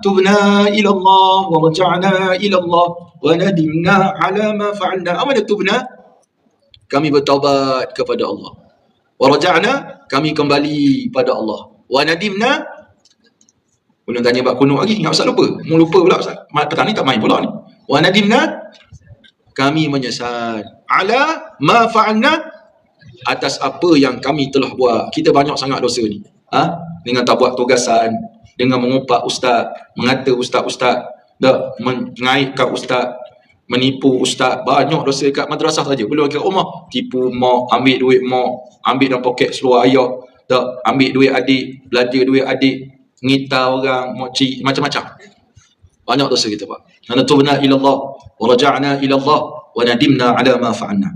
tubna ila Allah wa raja'na ila Allah wa nadimna ala ma fa'alna. Apa dia tubna? Kami bertaubat kepada Allah. Wa raja'na, kami kembali pada Allah. Wa nadimna, belum tanya bab kunut lagi, ingat Ustaz lupa. Mau lupa pula Ustaz. Petang ni tak main pula ni. Wa nadimna, kami menyesal. Ala ma fa'alna, atas apa yang kami telah buat. Kita banyak sangat dosa ni. Dengan tak buat tugasan, dengan mengumpat ustaz, mengata ustaz-ustaz, mengaitkan ustaz, menipu ustaz. Banyak dosa kat madrasah saja. Belum ke rumah, tipu mak, ambil duit mak, ambil dalam poket seluar ayah, ambil duit adik, belanja duit adik, ngita orang, moci, macam-macam. Banyak dosa kita, Pak. Tubna ila Allah wa raja'na ila Allah wa nadimna ala ma fa'alna.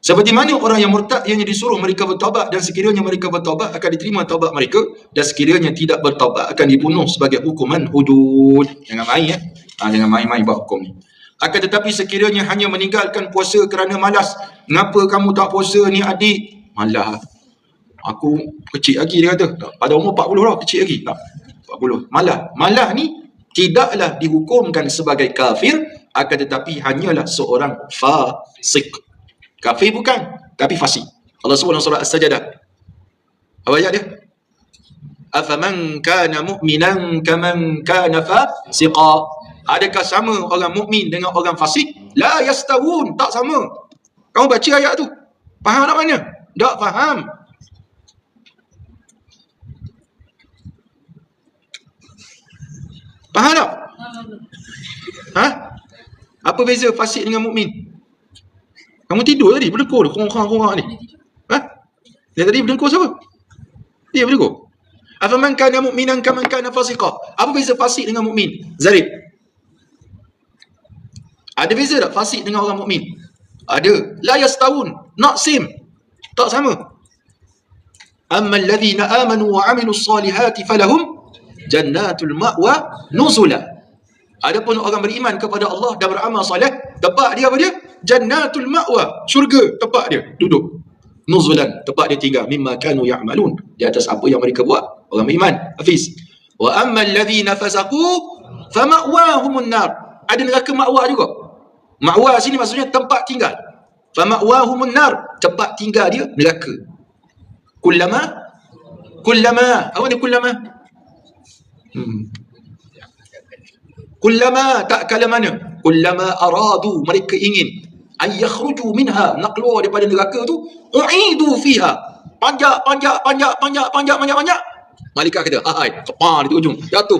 Seperti mana orang yang murtad, ianya disuruh mereka bertaubat, dan sekiranya mereka bertaubat akan diterima taubat mereka, dan sekiranya tidak bertaubat akan dibunuh sebagai hukuman hudud. Jangan main jangan main-main buat hukum ni. Akan tetapi sekiranya hanya meninggalkan puasa kerana malas. Kenapa kamu tak puasa ni adik? Malas. Aku kecil lagi, dia kata. Pada umur 40 lah, kecil lagi. Tak, 40. Malas ni tidaklah dihukumkan sebagai kafir, akan tetapi hanyalah seorang fasik. Kafir bukan, tapi fasik. Allah sebut dalam surah As-Sajdah. Apa ayat dia? Afaman kana mu'minan kaman kana fasiqa. Adakah sama orang mukmin dengan orang fasik? La yastawun, tak sama. Kamu baca ayat tu, faham tak maknanya? Tak faham. Faham tak? Apa beza fasik dengan mukmin? Kamu tidur tadi, berdengkur korang ni. Dia tadi berdengkur siapa? Dia berdengkur. Afaman kana mu'minan kaman kana fasiqa. Apa beza fasik dengan mukmin? Zarib. Ada beza tak fasik dengan orang mukmin? Ada. La yastawun, not same. Tak sama. Amma alladhina amanu wa 'amilus solihati falahum jannatul ma'wa nuzula. Adapun orang beriman kepada Allah dan beramal soleh, tempat dia apa dia? Jannatul ma'wa, syurga tempat dia duduk. Nuzulan, tempat dia tinggal. Mimma kanu ya'malun, di atas apa yang mereka buat. Orang beriman. Hafiz. Wa amma alladhina fasaqu fama'wahumun nar. Ada neraka ma'wa juga. Ma'wa sini maksudnya tempat tinggal. Fama'wahumun nar, tempat tinggal dia neraka. Kullama, apa dia kullama? Kullama, tak kala mana. Kullama aradu, mereka ingin. Ay yakhruju minha, nak keluar daripada neraka tu. U'idu fiha, panjak. Malaikat kata, kepa di ujung. Jatuh,